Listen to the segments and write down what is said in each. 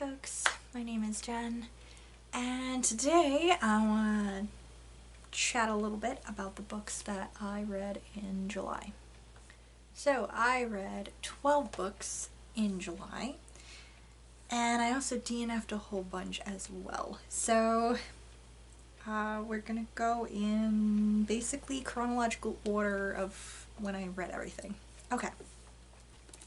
folks, my name is Jen, and today I want to chat a little bit about the books that I read in July. So I read 12 books in July, and I also DNF'd a whole bunch as well. So we're gonna go in basically chronological order of when I read everything. Okay.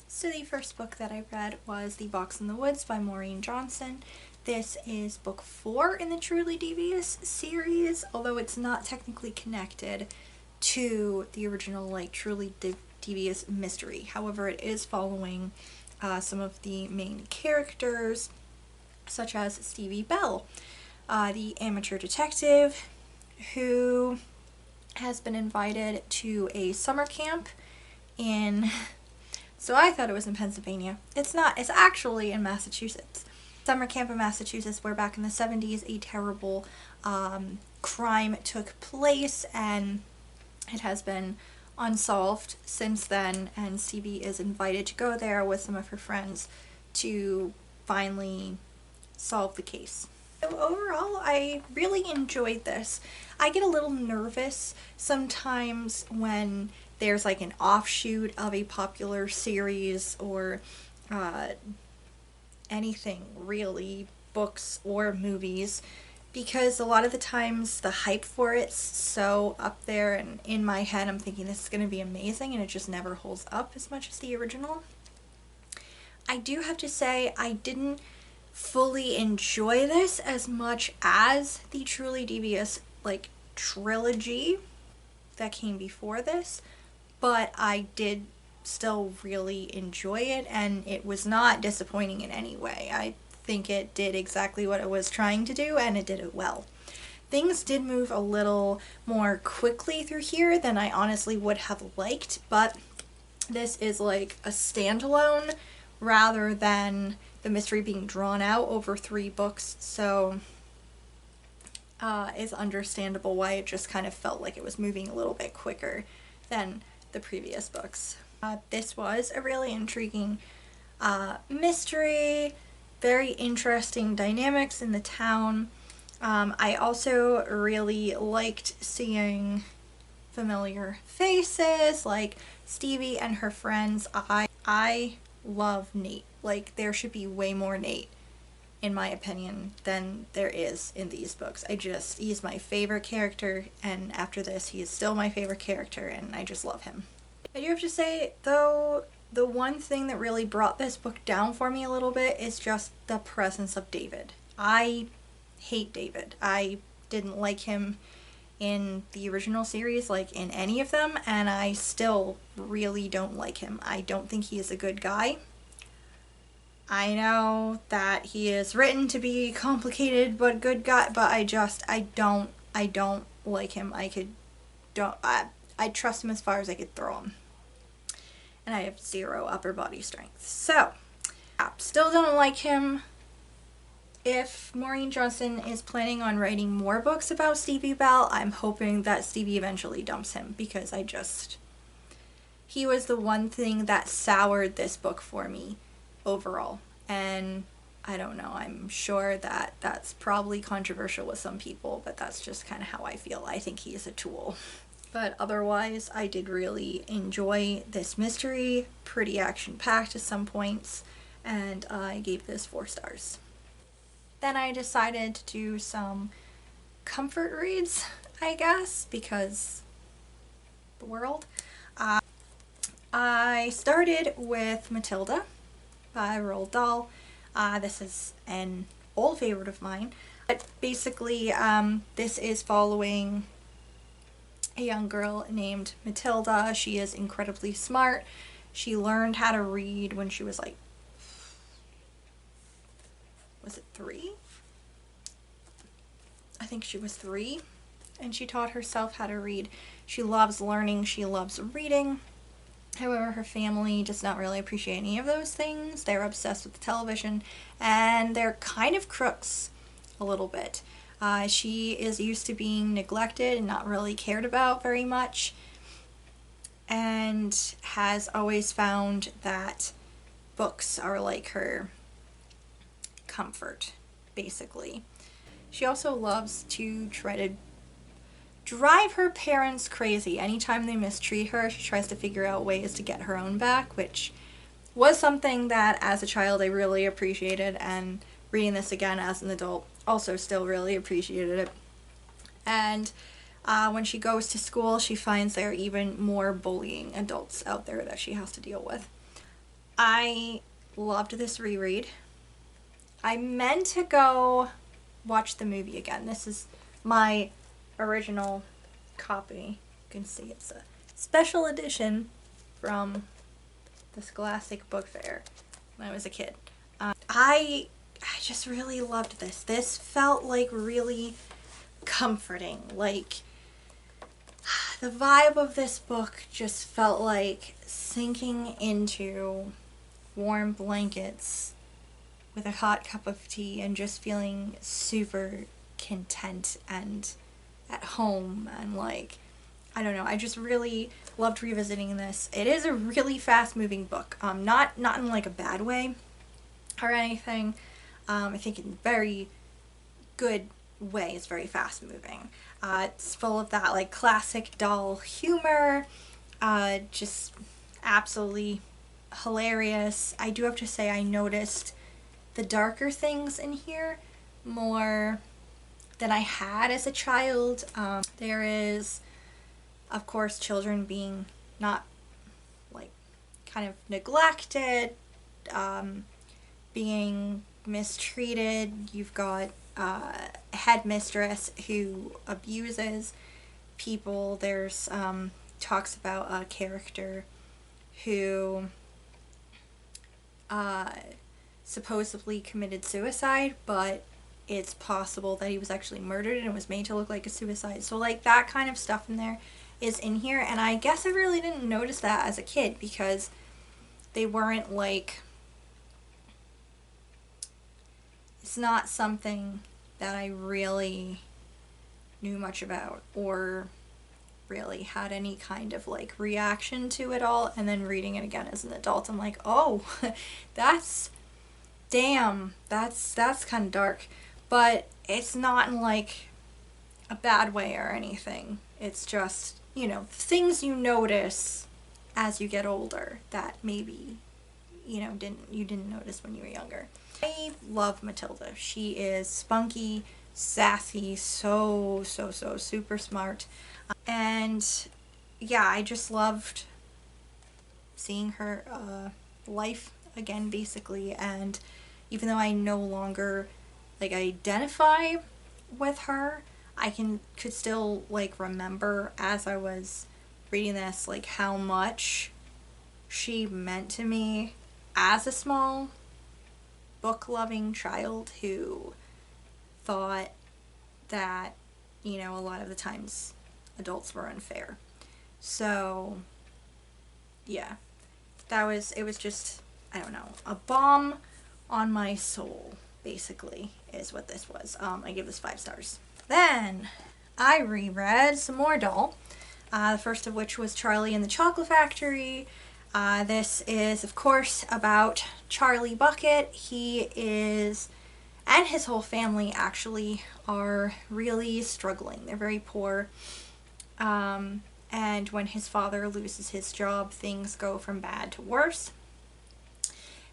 So the first book that I read was The Box in the Woods by Maureen Johnson. This is book 4 in the Truly Devious series, although it's not technically connected to the original Truly Devious mystery. However, it is following some of the main characters, such as Stevie Bell, the amateur detective who has been invited to a summer camp in... So I thought it was in Pennsylvania. It's not. It's actually in Massachusetts. Summer camp in Massachusetts, where back in the 70s a terrible crime took place, and it has been unsolved since then, and Stevie is invited to go there with some of her friends to finally solve the case. So overall, I really enjoyed this. I get a little nervous sometimes when there's an offshoot of a popular series or anything really, books or movies, because a lot of the times the hype for it's so up there, and in my head I'm thinking this is going to be amazing, and it just never holds up as much as the original. I do have to say I didn't fully enjoy this as much as the Truly Devious trilogy that came before this, but I did still really enjoy it, and it was not disappointing in any way. I think it did exactly what it was trying to do, and it did it well. Things did move a little more quickly through here than I honestly would have liked, but this is a standalone rather than the mystery being drawn out over 3 books, so it's understandable why it just kind of felt like it was moving a little bit quicker than the previous books. This was a really intriguing mystery, very interesting dynamics in the town. I also really liked seeing familiar faces like Stevie and her friends. I love Nate. There should be way more Nate, in my opinion, than there is in these books. He's my favorite character, and after this he is still my favorite character, and I just love him. I do have to say, though, the one thing that really brought this book down for me a little bit is just the presence of David. I hate David. I didn't like him in the original series, in any of them, and I still really don't like him. I don't think he is a good guy. I know that he is written to be complicated but good guy, but I don't like him. I trust him as far as I could throw him. And I have 0 upper body strength. So, still don't like him. If Maureen Johnson is planning on writing more books about Stevie Bell, I'm hoping that Stevie eventually dumps him, because he was the one thing that soured this book for me overall. And I don't know, I'm sure that that's probably controversial with some people, but that's just kind of how I feel. I think he is a tool. But otherwise, I did really enjoy this mystery. Pretty action-packed at some points, and I gave this 4 stars. Then I decided to do some comfort reads, I guess, because the world. I started with Matilda by Roald Dahl. This is an old favorite of mine. But basically, this is following a young girl named Matilda. She is incredibly smart. She learned how to read when she was was it 3? I think she was 3, and she taught herself how to read. She loves learning, she loves reading. However, her family does not really appreciate any of those things. They're obsessed with television, and they're kind of crooks a little bit. She is used to being neglected and not really cared about very much, and has always found that books are her comfort, basically. She also loves to try to drive her parents crazy. Anytime they mistreat her, she tries to figure out ways to get her own back, which was something that as a child I really appreciated, and reading this again as an adult also still really appreciated it. And when she goes to school, she finds there are even more bullying adults out there that she has to deal with. I loved this reread. I meant to go watch the movie again. This is my original copy. You can see it's a special edition from the Scholastic Book Fair when I was a kid. I just really loved this. This felt like really comforting. Like, the vibe of this book just felt like sinking into warm blankets with a hot cup of tea and just feeling super content and at home, and like, I don't know, I just really loved revisiting this. It is a really fast moving book, not in like a bad way or anything. I think in a very good way. It's very fast moving. It's full of that like classic Dahl humor, just absolutely hilarious. I do have to say I noticed the darker things in here more than I had as a child. There is, of course, children being not like kind of neglected, being mistreated. You've got a headmistress who abuses people. There's talks about a character who supposedly committed suicide, but it's possible that he was actually murdered and it was made to look like a suicide. So like that kind of stuff in there is in here, and I guess I really didn't notice that as a kid because they weren't like, it's not something that I really knew much about or really had any kind of like reaction to it all. And then reading it again as an adult, I'm like, oh, that's kind of dark. But it's not in like a bad way or anything. It's just, you know, things you notice as you get older that maybe, you know, you didn't notice when you were younger. I love Matilda. She is spunky, sassy, so super smart. And yeah, I just loved seeing her life again, basically. And even though I no longer like identify with her, I could still like remember as I was reading this like how much she meant to me as a small book-loving child who thought that, you know, a lot of the times adults were unfair. So yeah, it was just, I don't know, a balm on my soul, basically, is what this was. I give this 5 stars. Then I reread some more Dahl, the first of which was Charlie and the Chocolate Factory. This is, of course, about Charlie Bucket. He is, and his whole family actually, are really struggling. They're very poor. And when his father loses his job, things go from bad to worse.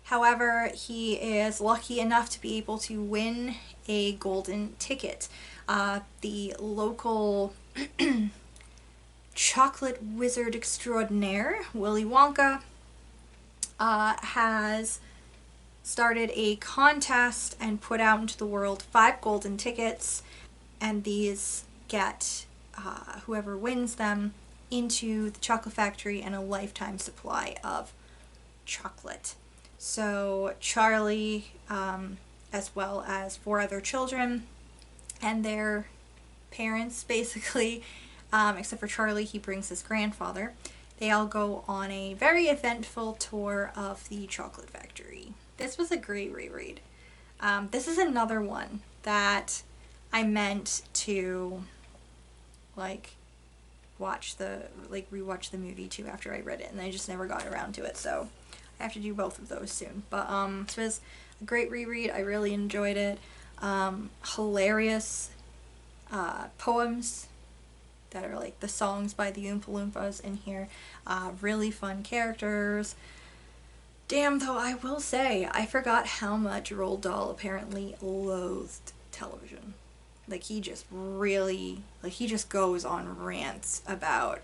However, he is lucky enough to be able to win a golden ticket. The local chocolate wizard extraordinaire, Willy Wonka, has started a contest and put out into the world 5 golden tickets, and these get whoever wins them into the chocolate factory and a lifetime supply of chocolate. So Charlie, as well as 4 other children and their parents, basically, except for Charlie, he brings his grandfather. They all go on a very eventful tour of the chocolate factory. This was a great reread. This is another one that I meant to like rewatch the movie too after I read it, and I just never got around to it, so I have to do both of those soon. But this was great reread. I really enjoyed it. Hilarious poems that are like the songs by the Oompa Loompas in here. Really fun characters. Damn, though, I will say, I forgot how much Roald Dahl apparently loathed television. Like, he just really, like, he just goes on rants about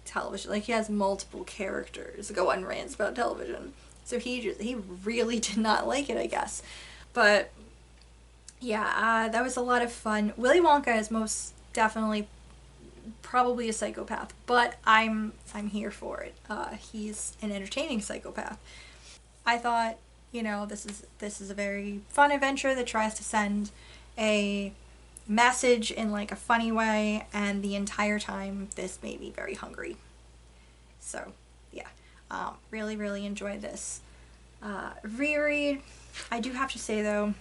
television. Like, he has multiple characters go on rants about television. So he really did not like it, I guess. But, yeah, that was a lot of fun. Willy Wonka is most definitely probably a psychopath, but I'm here for it. He's an entertaining psychopath. I thought, you know, this is a very fun adventure that tries to send a message in like a funny way, and the entire time this made me very hungry. So yeah, really, really enjoyed this reread. I do have to say though,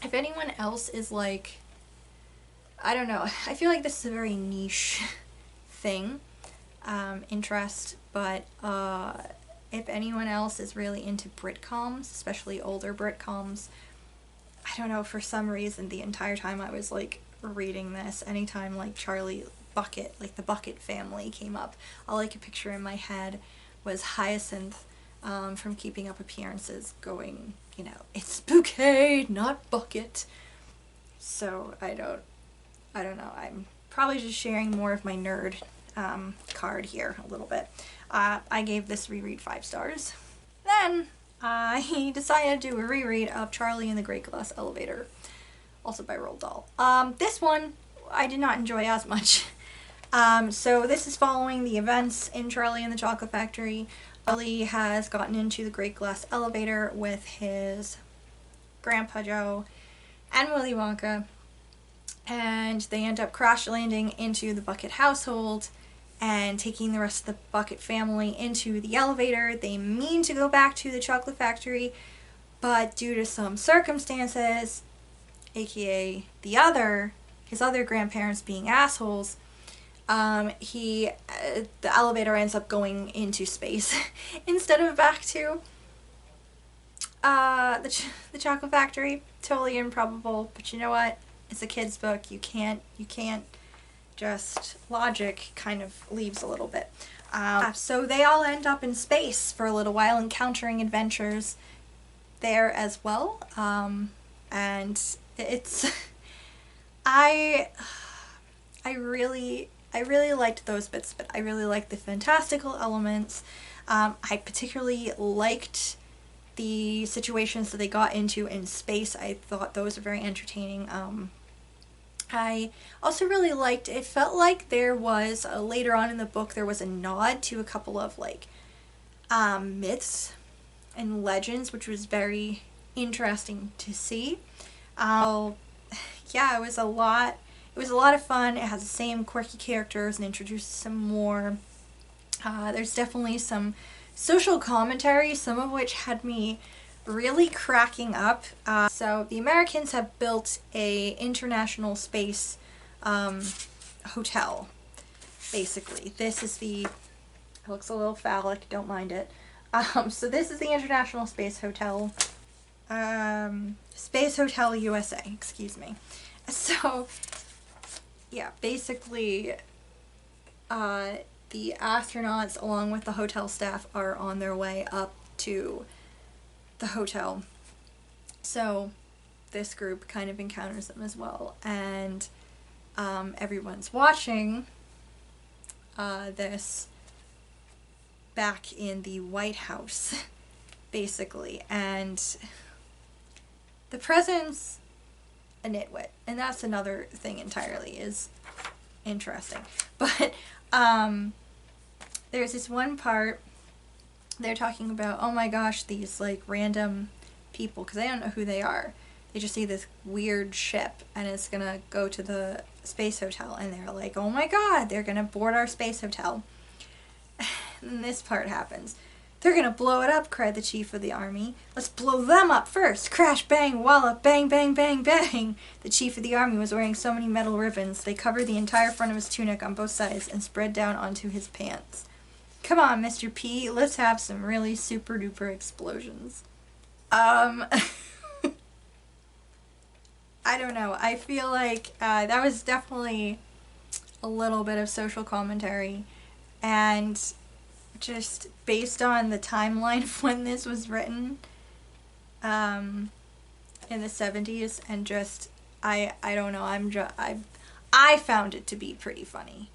if anyone else is like, I don't know, I feel like this is a very niche thing, interest, but if anyone else is really into Britcoms, especially older Britcoms, I don't know, for some reason the entire time I was like reading this, anytime like Charlie Bucket, like the Bucket family came up, all I could picture in my head was Hyacinth from Keeping Up Appearances going, you know, it's Bouquet, not Bucket. So I don't know, I'm probably just sharing more of my nerd card here a little bit. I gave this reread 5 stars. Then I decided to do a reread of Charlie and the Great Glass Elevator, also by Roald Dahl. This one I did not enjoy as much. So this is following the events in Charlie and the Chocolate Factory. Charlie has gotten into the Great Glass Elevator with his Grandpa Joe and Willy Wonka, and they end up crash landing into the Bucket household and taking the rest of the Bucket family into the elevator. They mean to go back to the Chocolate Factory, but due to some circumstances, aka his other grandparents being assholes, the elevator ends up going into space instead of back to the Chocolate Factory. Totally improbable, but you know what? It's a kid's book. You can't just, logic kind of leaves a little bit. So they all end up in space for a little while, encountering adventures there as well. And it's, I really liked those bits, but I really liked the fantastical elements. I particularly liked the situations that they got into in space. I thought those were very entertaining. I also really liked, it felt like there was, later on in the book, there was a nod to a couple of, like, myths and legends, which was very interesting to see. Yeah, it was a lot of fun. It has the same quirky characters and introduces some more. There's definitely some social commentary, some of which had me really cracking up. So the Americans have built a international space hotel, basically. This is it looks a little phallic, don't mind it. So this is the International Space Hotel, Space Hotel USA, excuse me. So yeah, basically the astronauts along with the hotel staff are on their way up to the hotel. So this group kind of encounters them as well, and everyone's watching this back in the White House, basically, and the president's a nitwit, and that's another thing entirely, is interesting. But there's this one part they're talking about, oh my gosh, these like random people, because they don't know who they are. They just see this weird ship and it's gonna go to the space hotel, and they're like, oh my god, they're gonna board our space hotel. And this part happens. They're gonna blow it up, cried the chief of the army. Let's blow them up first. Crash, bang, wallop, bang, bang, bang, bang. The chief of the army was wearing so many metal ribbons, they covered the entire front of his tunic on both sides and spread down onto his pants. Come on, Mr. P, let's have some really super duper explosions. I don't know. I feel like that was definitely a little bit of social commentary, and just based on the timeline of when this was written, in the 70s, and just I don't know. I found it to be pretty funny.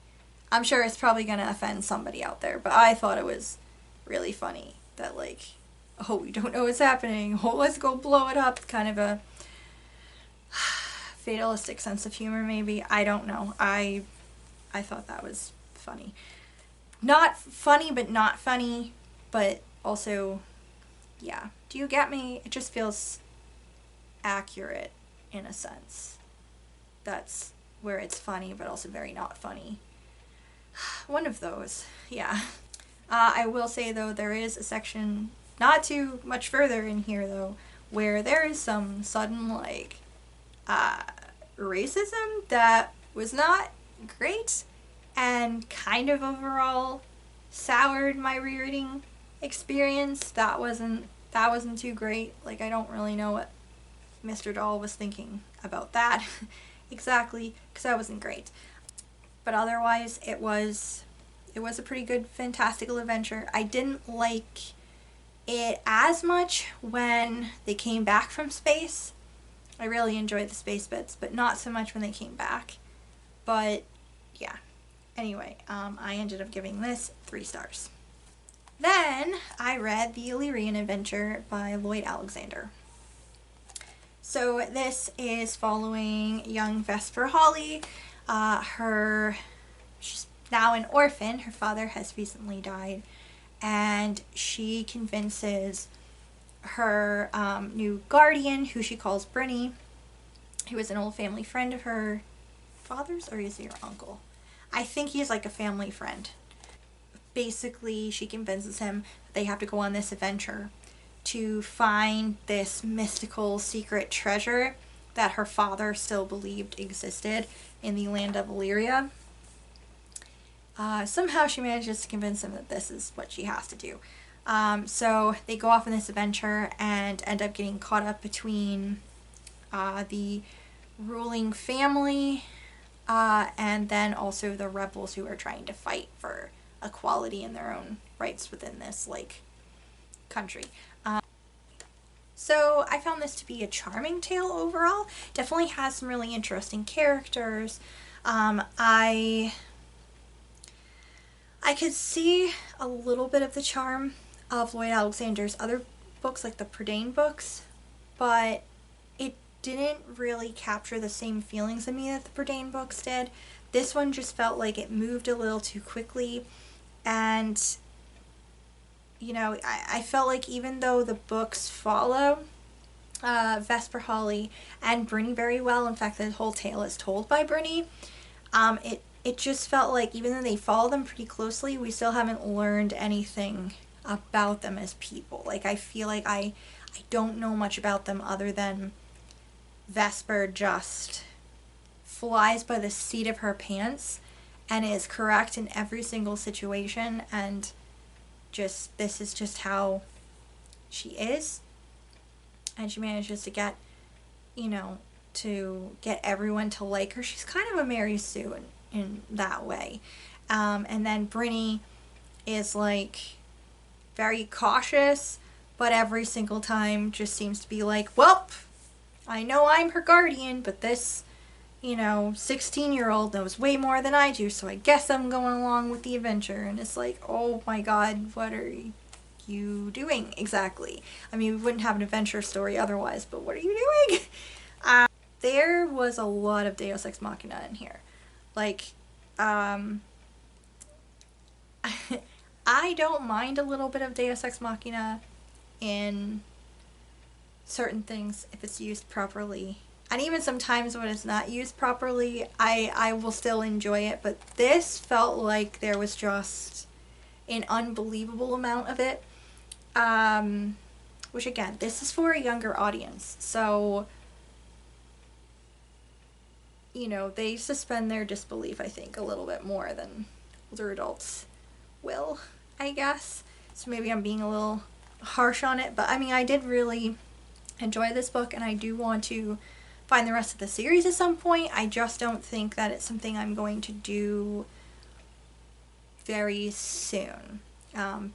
I'm sure it's probably gonna offend somebody out there, but I thought it was really funny that, like, oh, we don't know what's happening. Oh, let's go blow it up. Kind of a fatalistic sense of humor, maybe. I don't know. I thought that was funny. Not funny, but not funny, but also, yeah. Do you get me? It just feels accurate in a sense. That's where it's funny, but also very not funny. One of those, yeah. I will say, though, there is a section not too much further in here, though, where there is some sudden, like, racism that was not great and kind of overall soured my rereading experience. That wasn't too great. Like, I don't really know what Mr. Dahl was thinking about that exactly, because that wasn't great. But otherwise, it was a pretty good fantastical adventure. I didn't like it as much when they came back from space. I really enjoyed the space bits, but not so much when they came back. But yeah. Anyway, I ended up giving this 3 stars. Then I read the Lyrian Adventure by Lloyd Alexander. So this is following young Vesper Hawley. She's now an orphan. Her father has recently died, and she convinces her new guardian, who she calls Brynny, who is an old family friend of her father's, or is he her uncle? I think he's like a family friend. Basically, she convinces him that they have to go on this adventure to find this mystical secret treasure that her father still believed existed in the land of Illyria. Somehow she manages to convince him that this is what she has to do. So they go off on this adventure and end up getting caught up between the ruling family and then also the rebels who are trying to fight for equality and their own rights within this, like, country. So I found this to be a charming tale overall. Definitely has some really interesting characters. I could see a little bit of the charm of Lloyd Alexander's other books, like the Prydain books, but it didn't really capture the same feelings in me that the Prydain books did. This one just felt like it moved a little too quickly, and you know, I felt like even though the books follow Vesper Hawley and Brynny very well, in fact the whole tale is told by Brynny, it just felt like even though they follow them pretty closely, we still haven't learned anything about them as people. Like, I feel like I don't know much about them other than Vesper just flies by the seat of her pants and is correct in every single situation, and just this is just how she is, and she manages to get, you know, to get everyone to like her. She's kind of a Mary Sue in that way. And then Brynny is like very cautious, but every single time just seems to be like, well, I know I'm her guardian, but this, you know, 16-year-old knows way more than I do, so I guess I'm going along with the adventure. And it's like, oh my god, what are you doing exactly? I mean, we wouldn't have an adventure story otherwise, but what are you doing? There was a lot of Deus Ex Machina in here. Like, I don't mind a little bit of Deus Ex Machina in certain things if it's used properly. And even sometimes when it's not used properly, I will still enjoy it. But this felt like there was just an unbelievable amount of it. Which, again, this is for a younger audience. So, you know, they suspend their disbelief, I think, a little bit more than older adults will, I guess. So maybe I'm being a little harsh on it. But, I mean, I did really enjoy this book, and I do want to find the rest of the series at some point. I just don't think that it's something I'm going to do very soon,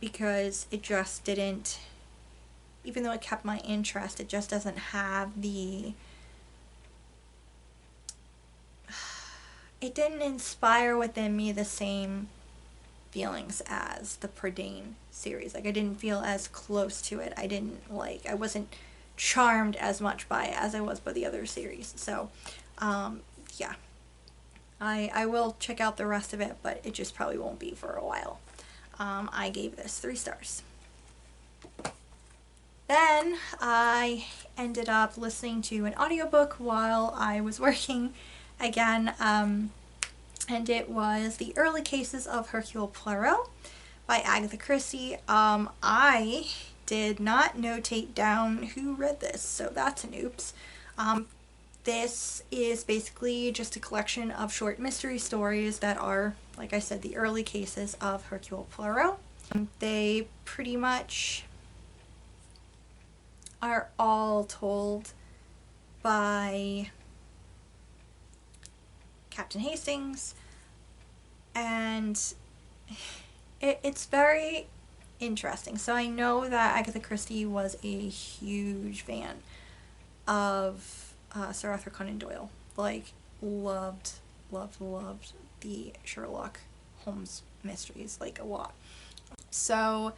because it just didn't, even though it kept my interest, it just doesn't have the, it didn't inspire within me the same feelings as the Prydain series. Like, I didn't feel as close to it. I wasn't charmed as much by it as I was by the other series. So, yeah. I will check out the rest of it, but it just probably won't be for a while. I gave this 3 stars. Then I ended up listening to an audiobook while I was working again, and it was The Early Cases of Hercule Poirot by Agatha Christie. I did not notate down who read this, so that's an oops. This is basically just a collection of short mystery stories that are, like I said, the early cases of Hercule Poirot. They pretty much are all told by Captain Hastings, and it's very interesting. So I know that Agatha Christie was a huge fan of Sir Arthur Conan Doyle. Like, loved the Sherlock Holmes mysteries, like, a lot. So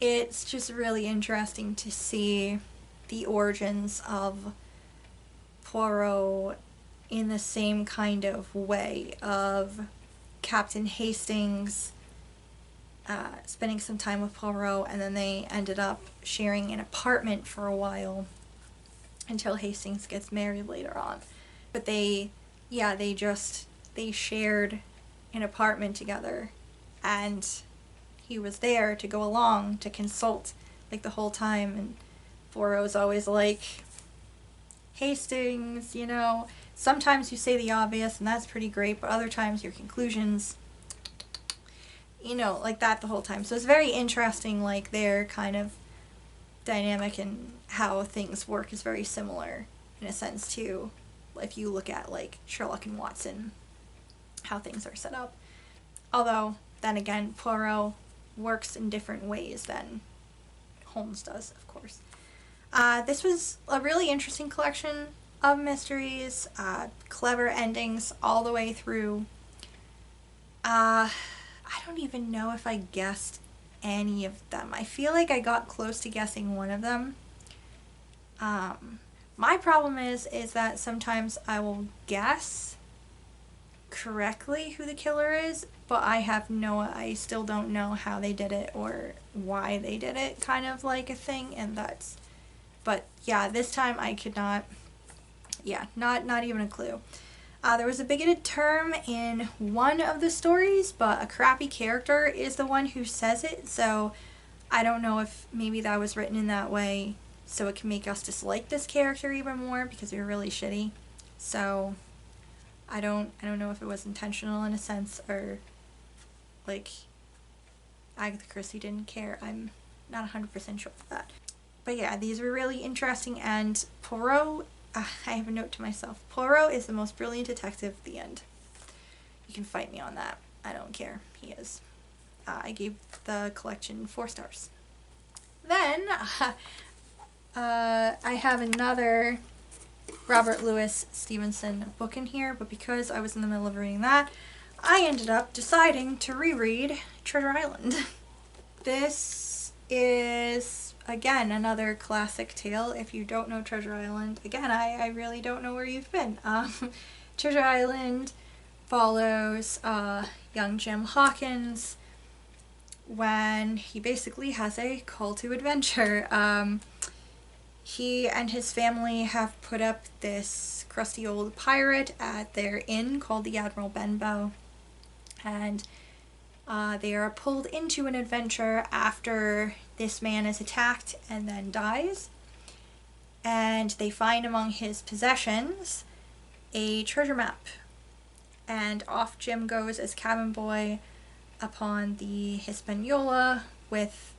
it's just really interesting to see the origins of Poirot in the same kind of way of Captain Hastings spending some time with Poirot, and then they ended up sharing an apartment for a while until Hastings gets married later on. But they shared an apartment together, and he was there to go along to consult, like, the whole time, and Poirot's always like, Hastings, sometimes you say the obvious, and that's pretty great, but other times your conclusions, like that the whole time. So it's very interesting, like, their kind of dynamic and how things work is very similar in a sense too, if you look at, like, Sherlock and Watson, how things are set up. Although, then again, Poirot works in different ways than Holmes does, of course. This was a really interesting collection of mysteries, clever endings all the way through. I don't even know if I guessed any of them. I feel like I got close to guessing one of them. My problem is that sometimes I will guess correctly who the killer is, but I still don't know how they did it or why they did it, kind of like a thing, but yeah, this time I could not even a clue. There was a bigoted term in one of the stories, but a crappy character is the one who says it, so I don't know if maybe that was written in that way so it can make us dislike this character even more because they're really shitty. So I don't know if it was intentional in a sense, or like Agatha Christie didn't care. I'm not 100% sure of that. But yeah, these were really interesting, and Poirot, I have a note to myself. Poirot is the most brilliant detective at the end. You can fight me on that. I don't care. He is. I gave the collection 4 stars. Then, I have another Robert Louis Stevenson book in here, but because I was in the middle of reading that, I ended up deciding to reread Treasure Island. This is, again, another classic tale. If you don't know Treasure Island, again, I really don't know where you've been. Treasure Island follows young Jim Hawkins when he basically has a call to adventure. He and his family have put up this crusty old pirate at their inn called the Admiral Benbow, and they are pulled into an adventure after this man is attacked and then dies, and they find among his possessions a treasure map, and off Jim goes as cabin boy upon the Hispaniola with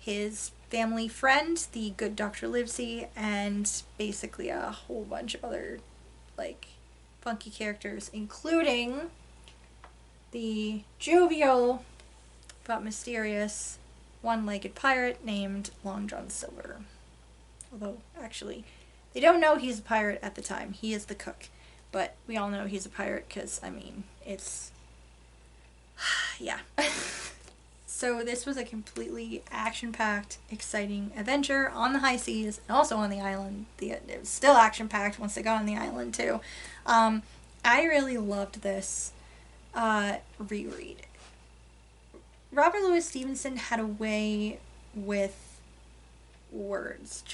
his family friend, the good Dr. Livesey, and basically a whole bunch of other like funky characters, including the jovial but mysterious one-legged pirate named Long John Silver. Although, actually, they don't know he's a pirate at the time. He is the cook. But we all know he's a pirate because, I mean, it's... yeah. So this was a completely action-packed, exciting adventure on the high seas and also on the island. It was still action-packed once they got on the island, too. I really loved this reread. Robert Louis Stevenson had a way with words.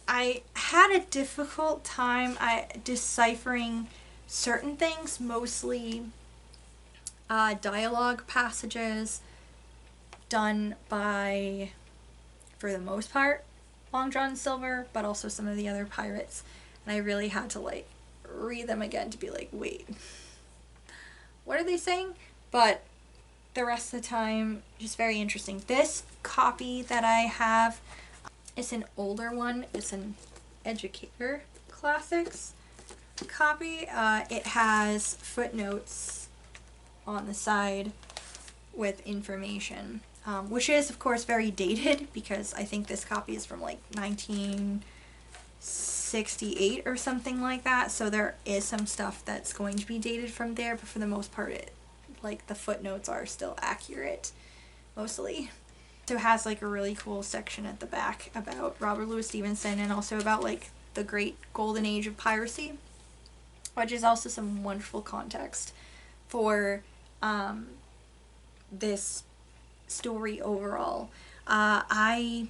I had a difficult time deciphering certain things, mostly dialogue passages done by, for the most part, Long John Silver, but also some of the other pirates. And I really had to, like, read them again to be like, wait, what are they saying? But the rest of the time, just very interesting. This copy that I have, it's an older one. It's an Educator Classics copy. It has footnotes on the side with information, which is, of course, very dated because I think this copy is from like 1968 or something like that. So there is some stuff that's going to be dated from there, but for the most part, like the footnotes are still accurate, mostly. So it has like a really cool section at the back about Robert Louis Stevenson and also about like the great golden age of piracy, which is also some wonderful context for this story overall. I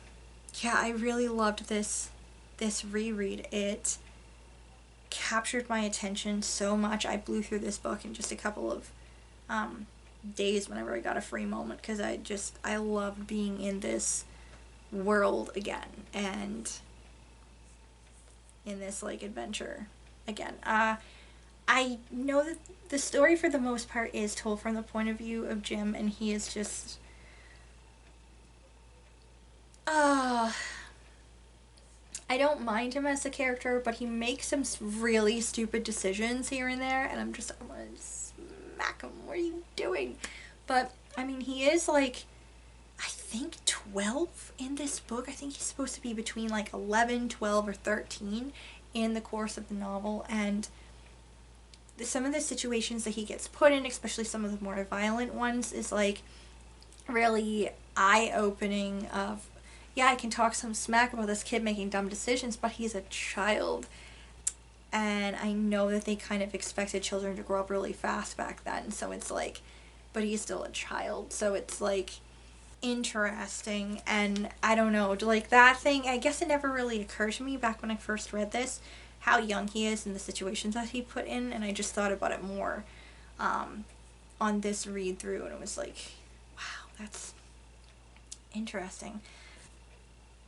really loved this reread. It captured my attention so much. I blew through this book in just a couple of days whenever I got a free moment, because I loved being in this world again and in this like adventure again. I know that the story for the most part is told from the point of view of Jim, and he is just I don't mind him as a character, but he makes some really stupid decisions here and there, and I'm gonna smack him. What are you doing? But I mean, he is like, I think 12 in this book. I think he's supposed to be between like 11, 12, or 13 in the course of the novel, and some of the situations that he gets put in, especially some of the more violent ones, is like really eye-opening of, yeah, I can talk some smack about this kid making dumb decisions, but he's a child. And I know that they kind of expected children to grow up really fast back then, so it's like, but he's still a child, so it's like interesting. And I don't know, like that thing, I guess it never really occurred to me back when I first read this, how young he is and the situations that he put in, and I just thought about it more on this read through, and it was like, wow, that's interesting.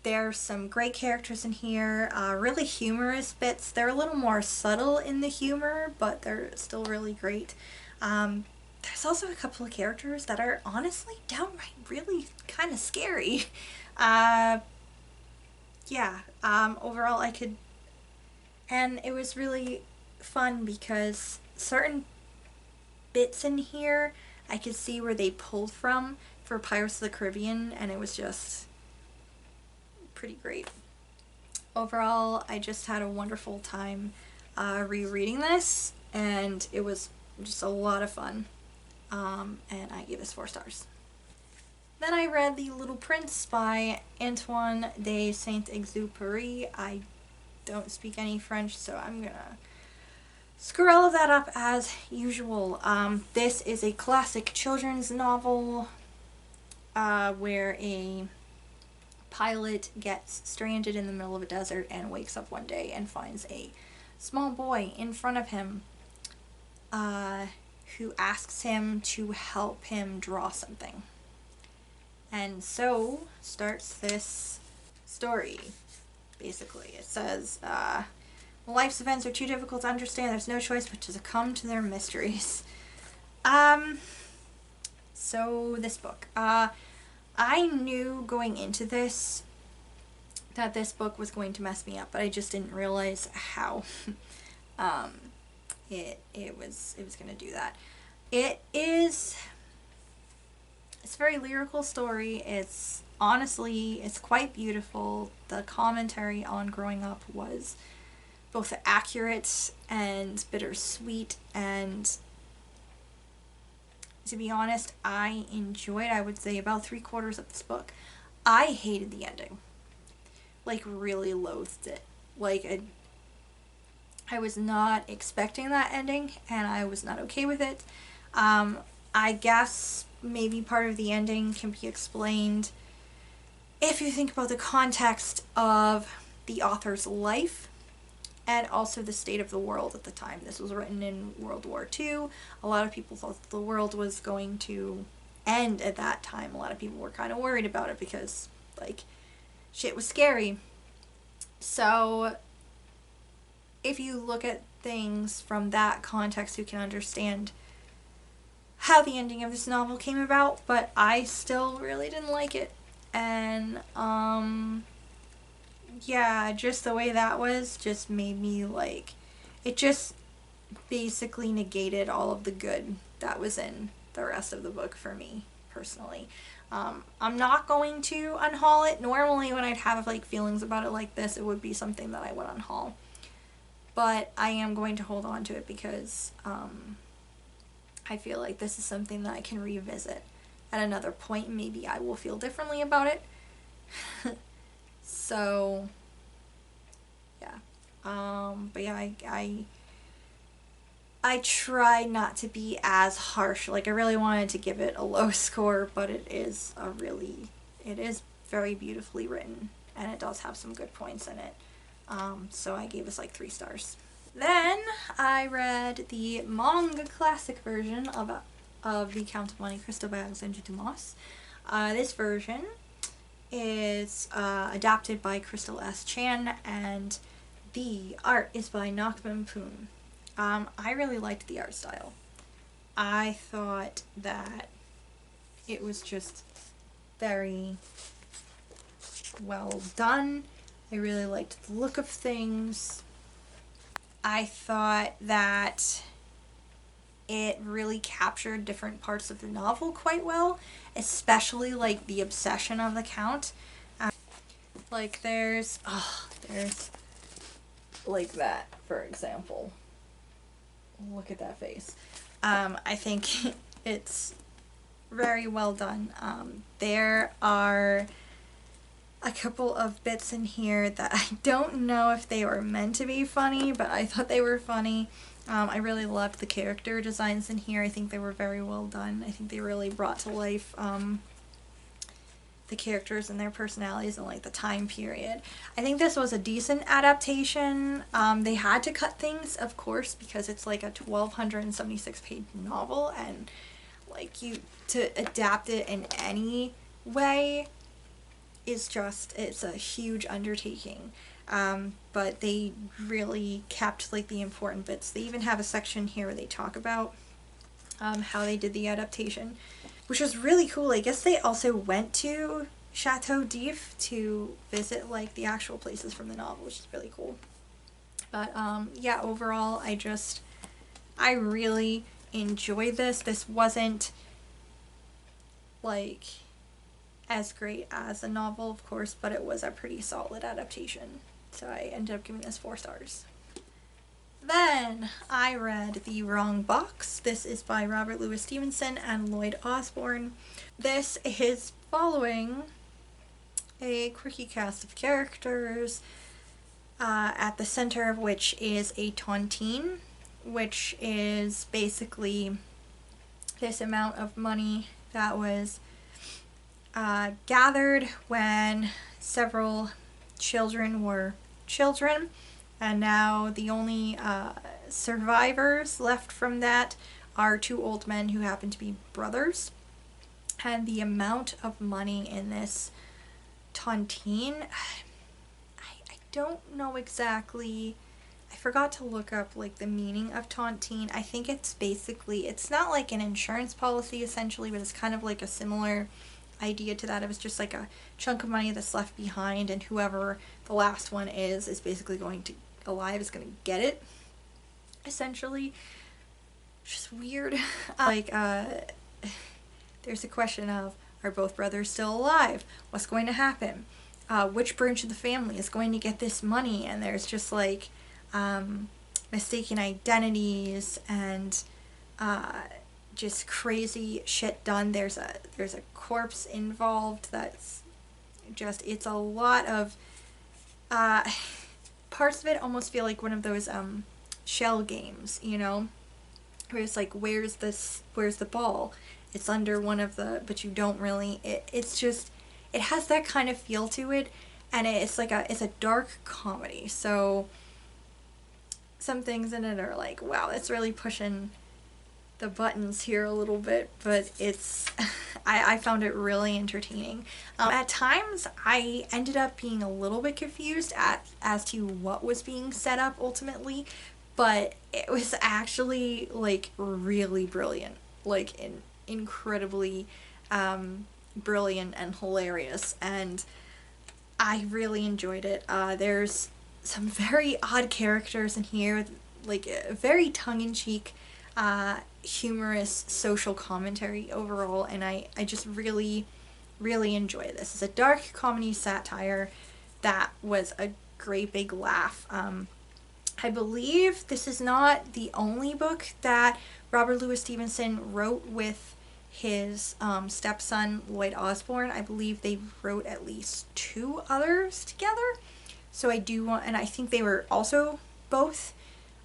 There's some great characters in here, really humorous bits. They're a little more subtle in the humor, but they're still really great. There's also a couple of characters that are honestly downright really kind of scary. Overall and it was really fun because certain bits in here I could see where they pulled from for Pirates of the Caribbean, and it was just pretty great. Overall, I just had a wonderful time rereading this, and it was just a lot of fun, and I gave this 4 stars. Then I read The Little Prince by Antoine de Saint-Exupery. I don't speak any French, so I'm gonna screw all of that up as usual. This is a classic children's novel where a pilot gets stranded in the middle of a desert and wakes up one day and finds a small boy in front of him who asks him to help him draw something. And so starts this story, basically. It says, life's events are too difficult to understand. There's no choice but to succumb to their mysteries. So this book. I knew going into this that this book was going to mess me up, but I just didn't realize how. it was gonna do that. It's a very lyrical story. It's honestly, it's quite beautiful. The commentary on growing up was both accurate and bittersweet, and to be honest, I enjoyed, I would say, about 3/4 of this book. I hated the ending. Like, really loathed it. Like, I was not expecting that ending, and I was not okay with it. I guess maybe part of the ending can be explained if you think about the context of the author's life and also the state of the world at the time. This was written in World War II. A lot of people thought the world was going to end at that time. A lot of people were kind of worried about it because, like, shit was scary. So if you look at things from that context, you can understand how the ending of this novel came about, but I still really didn't like it. And, yeah, just the way that was just made me, like, it just basically negated all of the good that was in the rest of the book for me, personally. I'm not going to unhaul it. Normally when I'd have, like, feelings about it like this, it would be something that I would unhaul. But I am going to hold on to it because, I feel like this is something that I can revisit at another point. Maybe I will feel differently about it. So, yeah. But yeah, I try not to be as harsh. Like, I really wanted to give it a low score, but it is very beautifully written, and it does have some good points in it. So I gave this like 3 stars. Then I read the manga classic version of the Count of Monte Cristo by Alexandre Dumas. This version is adapted by Crystal S. Chan, and the art is by Nakman Poon. I really liked the art style. I thought that it was just very well done. I really liked the look of things. I thought that it really captured different parts of the novel quite well, especially like the obsession of the Count. Like there's like that, for example. Look at that face. I think it's very well done. There are a couple of bits in here that I don't know if they were meant to be funny, but I thought they were funny. I really loved the character designs in here. I think they were very well done. I think they really brought to life the characters and their personalities and like the time period. I think this was a decent adaptation. They had to cut things, of course, because it's like a 1,276 page novel, and like to adapt it in any way is just, it's a huge undertaking. But they really kept like the important bits. They even have a section here where they talk about how they did the adaptation, which was really cool. I guess they also went to Chateau d'If to visit like the actual places from the novel, which is really cool. But yeah, overall I really enjoyed this. This wasn't like as great as the novel, of course, but it was a pretty solid adaptation. So I ended up giving this 4 stars. Then I read The Wrong Box. This is by Robert Louis Stevenson and Lloyd Osborne. This is following a quirky cast of characters, at the center of which is a tontine, which is basically this amount of money that was gathered when several children were children, and now the only survivors left from that are 2 old men who happen to be brothers. And the amount of money in this tontine, I don't know exactly. I forgot to look up like the meaning of tontine. I think it's basically, it's not like an insurance policy essentially, but it's kind of like a similar idea to that. It was just like a chunk of money that's left behind, and whoever the last one is basically going to get it. essentially. Just weird. There's a question of, are both brothers still alive? What's going to happen? Which branch of the family is going to get this money? And there's just like mistaken identities and just crazy shit done. There's a corpse involved that's just, it's a lot of parts of it almost feel like one of those shell games, you know, where it's like, where's the ball? It's under one of the, but you don't really, it's just, it has that kind of feel to it, and it's a dark comedy, so some things in it are like, wow, that's really pushing the buttons here a little bit, but it's, I found it really entertaining. At times, I ended up being a little bit confused as to what was being set up ultimately, but it was actually like really brilliant, like incredibly brilliant and hilarious, and I really enjoyed it. There's some very odd characters in here, like a very tongue-in-cheek, humorous social commentary overall, and I just really, really enjoy this. It's a dark comedy satire that was a great big laugh. I believe this is not the only book that Robert Louis Stevenson wrote with his stepson, Lloyd Osborne. I believe they wrote at least 2 others together. So I do want, and I think they were also both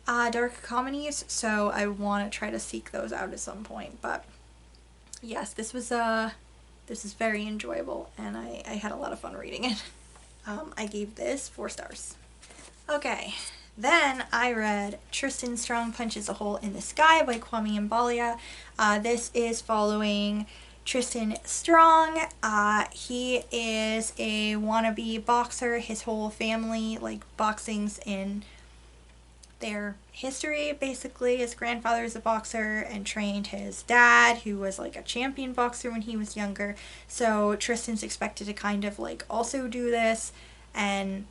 dark comedies, so I want to try to seek those out at some point. But yes, this is very enjoyable, and I had a lot of fun reading it. I gave this 4 stars. Okay, then I read Tristan Strong Punches a Hole in the Sky by Kwami Ambalia. This is following Tristan Strong. He is a wannabe boxer. His whole family, like, boxing's in their history, basically. His grandfather is a boxer and trained his dad, who was like a champion boxer when he was younger. So Tristan's expected to kind of like also do this, and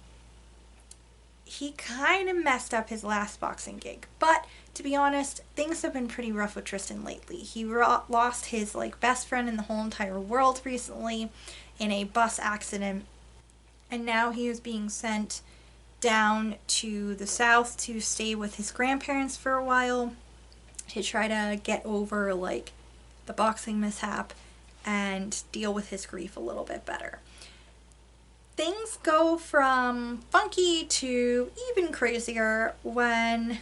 he kind of messed up his last boxing gig. But to be honest, things have been pretty rough with Tristan lately. He lost his like best friend in the whole entire world recently in a bus accident, and now he is being sent down to the south to stay with his grandparents for a while to try to get over like the boxing mishap and deal with his grief a little bit better. Things go from funky to even crazier when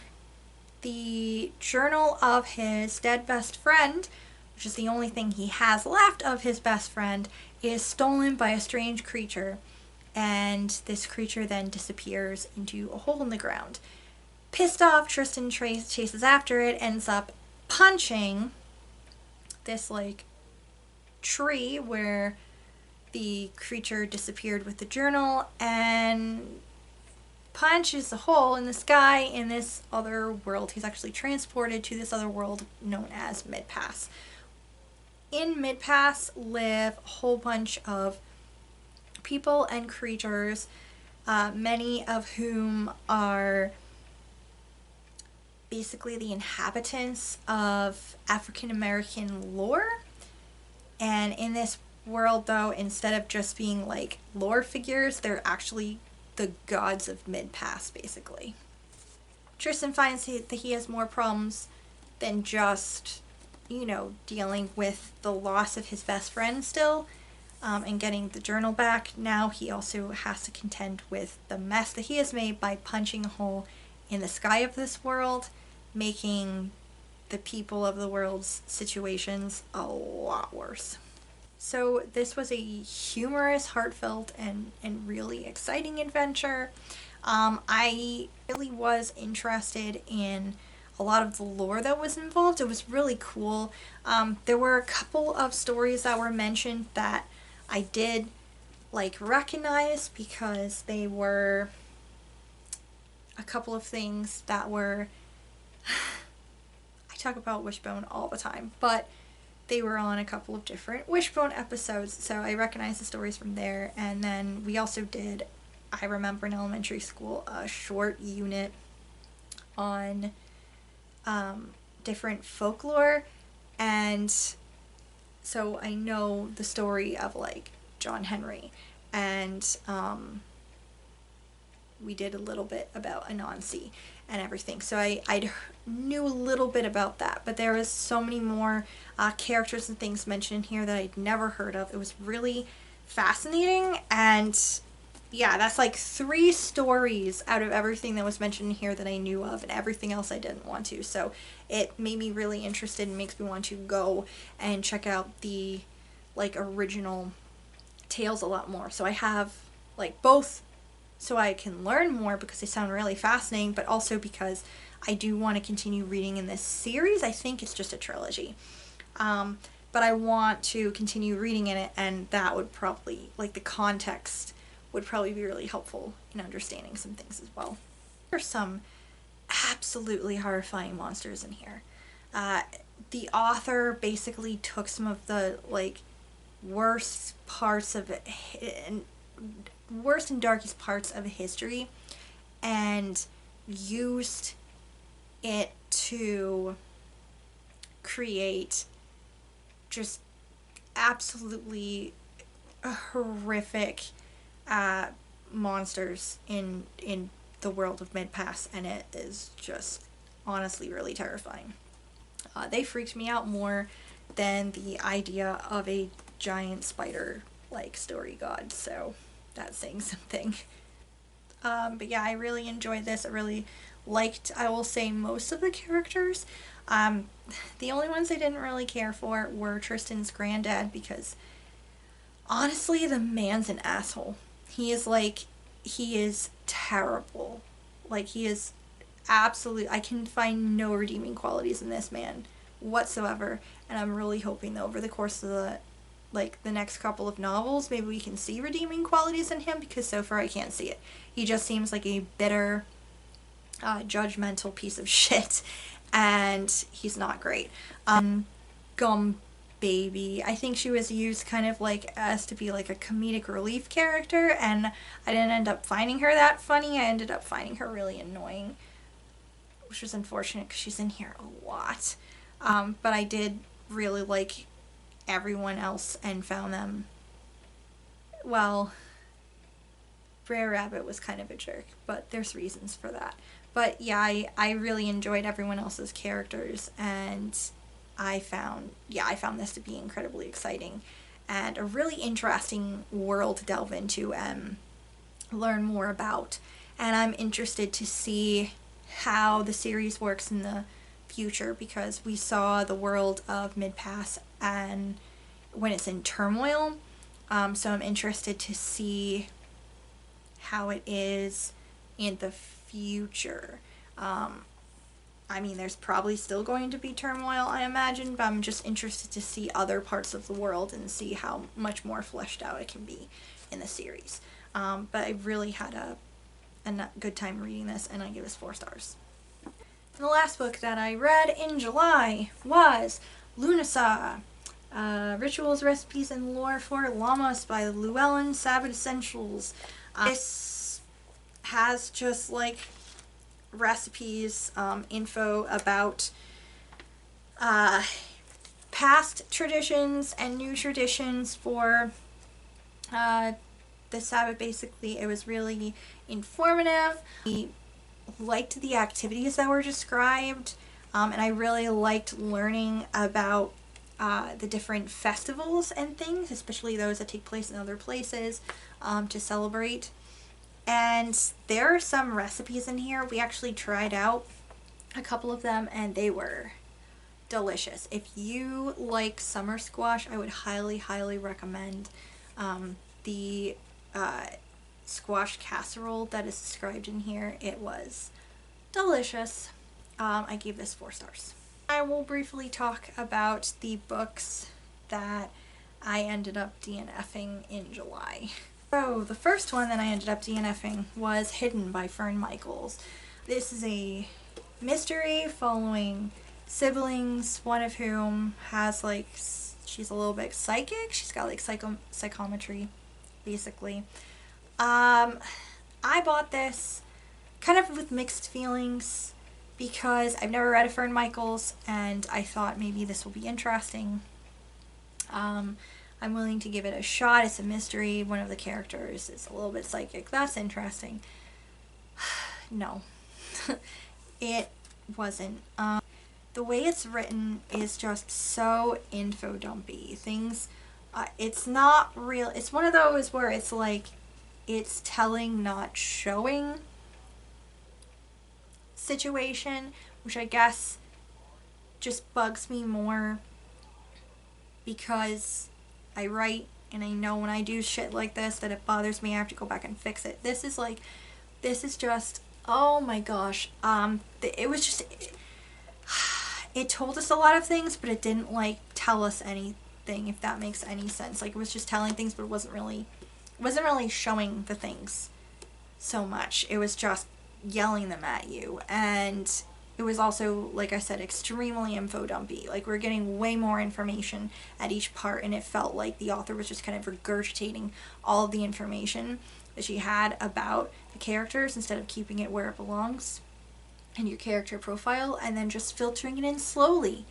the journal of his dead best friend, which is the only thing he has left of his best friend, is stolen by a strange creature, and this creature then disappears into a hole in the ground. Pissed off, Tristan chases after it, ends up punching this like tree where the creature disappeared with the journal, and punches a hole in the sky in this other world. He's actually transported to this other world known as Mid-Pass. In Mid-Pass live a whole bunch of people and creatures, many of whom are basically the inhabitants of African American lore. And in this world, though, instead of just being like lore figures, they're actually the gods of Mid-Pass, basically. Tristan finds that he has more problems than just, you know, dealing with the loss of his best friend still, and getting the journal back. Now he also has to contend with the mess that he has made by punching a hole in the sky of this world, making the people of the world's situations a lot worse. So this was a humorous, heartfelt, and really exciting adventure. I really was interested in a lot of the lore that was involved. It was really cool. There were a couple of stories that were mentioned that I did like recognize, because they were a couple of things that were I talk about Wishbone all the time, but they were on a couple of different Wishbone episodes, so I recognize the stories from there. And then we also did, I remember in elementary school, a short unit on different folklore, and so I know the story of like John Henry, and we did a little bit about Anansi and everything, so I knew a little bit about that, but there was so many more characters and things mentioned here that I'd never heard of. It was really fascinating, and yeah, that's like 3 stories out of everything that was mentioned here that I knew of, and everything else I didn't want to. So it made me really interested and makes me want to go and check out the like original tales a lot more. So I have like both, so I can learn more because they sound really fascinating, but also because I do want to continue reading in this series. I think it's just a trilogy. But I want to continue reading in it, and that would probably, like, the context would probably be really helpful in understanding some things as well. There's some absolutely horrifying monsters in here. The author basically took some of the, like, worst and darkest parts of history and used it to create just absolutely horrific monsters in the world of Mid-Pass, and it is just honestly really terrifying. They freaked me out more than the idea of a giant spider like story god, so that's saying something. But yeah, I really enjoyed this. I really liked, I will say, most of the characters. The only ones I didn't really care for were Tristan's granddad, because honestly, the man's an asshole. He is terrible. Like, he is absolute. I can find no redeeming qualities in this man whatsoever, and I'm really hoping that over the course of the next couple of novels, maybe we can see redeeming qualities in him, because so far I can't see it. He just seems like a bitter, judgmental piece of shit, and he's not great. Gum Baby, I think she was used kind of like as to be like a comedic relief character, and I didn't end up finding her that funny. I ended up finding her really annoying, which was unfortunate because she's in here a lot. But I did really like everyone else and found them, well, Brer Rabbit was kind of a jerk, but there's reasons for that. But yeah, I really enjoyed everyone else's characters, and I found this to be incredibly exciting and a really interesting world to delve into and learn more about. And I'm interested to see how the series works in the future, because we saw the world of Mid-Pass and when it's in turmoil. So I'm interested to see how it is in the future. I mean, there's probably still going to be turmoil, I imagine, but I'm just interested to see other parts of the world and see how much more fleshed out it can be in the series. But I really had a good time reading this, and I give this 4 stars. And the last book that I read in July was Lunasa, Rituals, Recipes, and Lore for Llamas by Llewellyn Sabbath Essentials. This has just like recipes, info about past traditions and new traditions for the Sabbath. Basically, it was really informative. I liked the activities that were described, and I really liked learning about the different festivals and things, especially those that take place in other places to celebrate. And there are some recipes in here. We actually tried out a couple of them, and they were delicious. If you like summer squash, I would highly, highly recommend the squash casserole that is described in here. It was delicious. I gave this 4 stars. I will briefly talk about the books that I ended up DNFing in July. So the first one that I ended up DNFing was Hidden by Fern Michaels. This is a mystery following siblings, one of whom has like, she's a little bit psychic. She's got like psychometry, basically. I bought this kind of with mixed feelings. because I've never read a Fern Michaels, and I thought maybe this will be interesting. I'm willing to give it a shot. It's a mystery. One of the characters is a little bit psychic. That's interesting. No, it wasn't. The way it's written is just so info dumpy. Things, it's not real. It's one of those where it's like, it's telling, not showing situation, which I guess just bugs me more because I write and I know when I do shit like this that it bothers me. I have to go back and fix it. This is just, oh my gosh. It was just, it told us a lot of things, but it didn't like tell us anything, if that makes any sense. Like, it was just telling things, but it wasn't really showing the things so much. It was just yelling them at you. And it was also, like I said, extremely info dumpy. Like, we're getting way more information at each part, and it felt like the author was just kind of regurgitating all of the information that she had about the characters instead of keeping it where it belongs in your character profile, and then just filtering it in slowly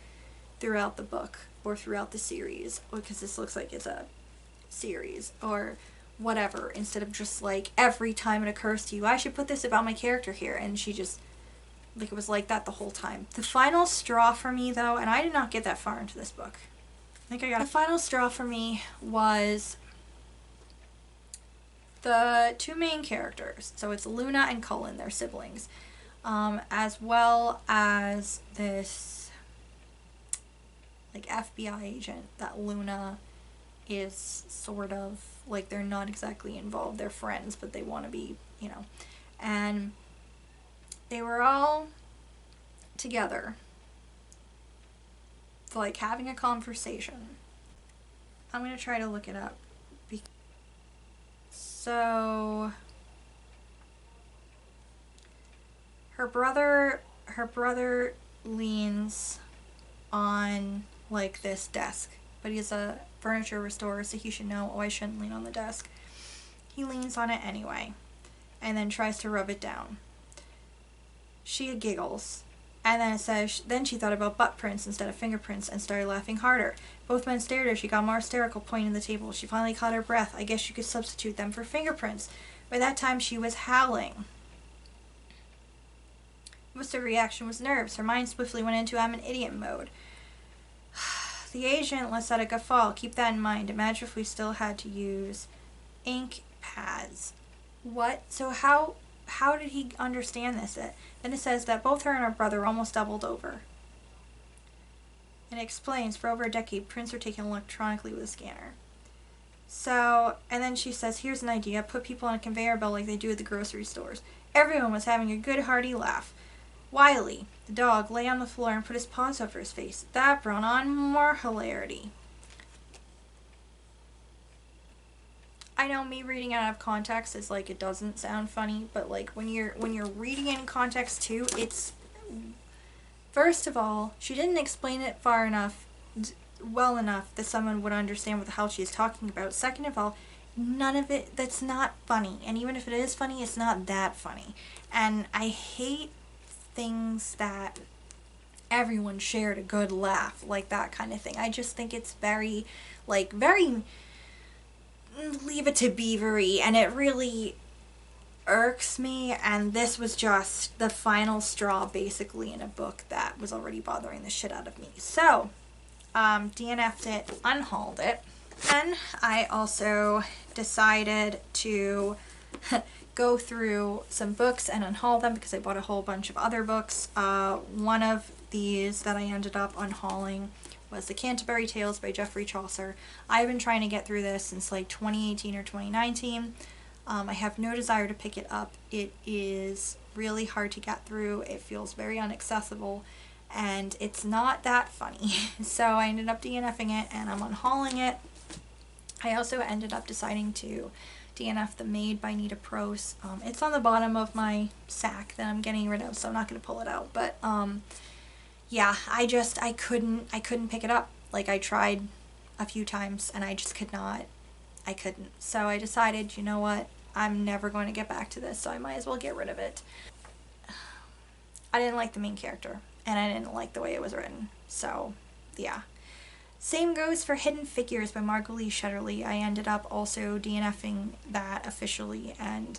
throughout the book or throughout the series, because this looks like it's a series or whatever, instead of just like every time it occurs to you, I should put this about my character here, and she just, like, it was like that the whole time. The final straw for me, though, and I did not get that far into this book, the final straw for me was the two main characters. So it's Luna and Cullen, their siblings, as well as this like FBI agent that Luna is sort of like, they're not exactly involved, they're friends, but they want to be, you know. And they were all together, like having a conversation. I'm gonna try to look it up. So her brother leans on like this desk, but he's a furniture restorer, so he should know, oh, I shouldn't lean on the desk. He leans on it anyway, and then tries to rub it down. She giggles, and then it says, then she thought about butt prints instead of fingerprints and started laughing harder. Both men stared at her. She got more hysterical, pointing the table. She finally caught her breath. I guess you could substitute them for fingerprints. By that time, she was howling. Most of her reaction was nerves. Her mind swiftly went into I'm an idiot mode. The agent lets out a guffaw. Keep that in mind. Imagine if we still had to use ink pads. What? So how did he understand this? Then it says that both her and her brother almost doubled over. And it explains, for over a decade, prints were taken electronically with a scanner. So, and then she says, here's an idea. Put people on a conveyor belt like they do at the grocery stores. Everyone was having a good hearty laugh. Wiley, the dog, lay on the floor and put his paws over his face. That brought on more hilarity. I know me reading out of context is like, it doesn't sound funny, but like when you're reading in context too, it's, first of all, she didn't explain it well enough that someone would understand what the hell she's talking about. Second of all, none of it, that's not funny. And even if it is funny, it's not that funny. And I hate things that everyone shared a good laugh, like that kind of thing. I just think it's very Leave It to Beavery, and it really irks me, and this was just the final straw basically in a book that was already bothering the shit out of me. So, DNF'd it, unhauled it, and I also decided to go through some books and unhaul them because I bought a whole bunch of other books. One of these that I ended up unhauling was the Canterbury Tales by Geoffrey Chaucer. I've been trying to get through this since like 2018 or 2019. I have no desire to pick it up. It is really hard to get through. It feels very inaccessible, and it's not that funny. So I ended up DNFing it, and I'm unhauling it. I also ended up deciding to DNF The Maid by Nita Prose. It's on the bottom of my sack that I'm getting rid of, so I'm not going to pull it out. But yeah, I couldn't pick it up. Like, I tried a few times and I just couldn't. So I decided, you know what, I'm never going to get back to this, so I might as well get rid of it. I didn't like the main character, and I didn't like the way it was written. So, yeah. Same goes for Hidden Figures by Margot Shetterly. I ended up also DNFing that officially and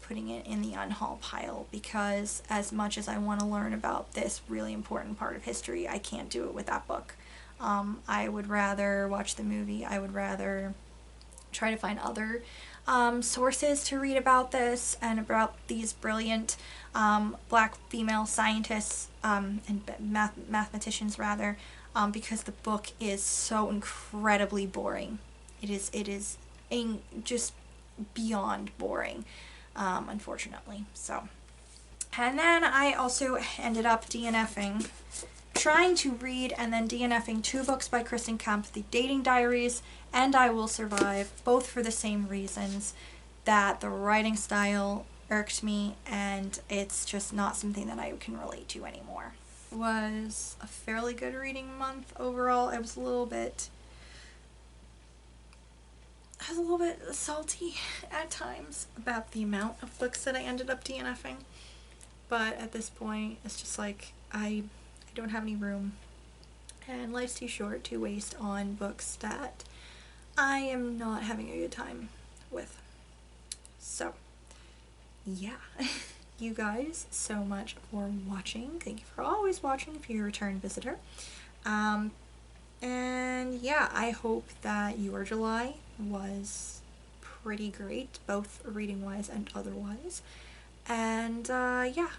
putting it in the unhaul pile, because as much as I want to learn about this really important part of history, I can't do it with that book. I would rather watch the movie. I would rather try to find other sources to read about this and about these brilliant black female scientists and mathematicians rather, because the book is so incredibly boring. It is just beyond boring, unfortunately. So, and then I also ended up DNFing, trying to read and then DNFing 2 books by Kristen Kemp, The Dating Diaries and I Will Survive, both for the same reasons, that the writing style irked me and it's just not something that I can relate to anymore. It was a fairly good reading month overall. It was a little bit salty at times about the amount of books that I ended up DNFing, but at this point it's just like I don't have any room and life's too short to waste on books that I am not having a good time with. So yeah. You guys so much for watching. Thank you for always watching if you're a return visitor. And yeah, I hope that your July was pretty great, both reading wise and otherwise. And yeah,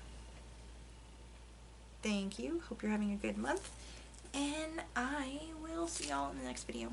thank you. Hope you're having a good month. And I will see y'all in the next video.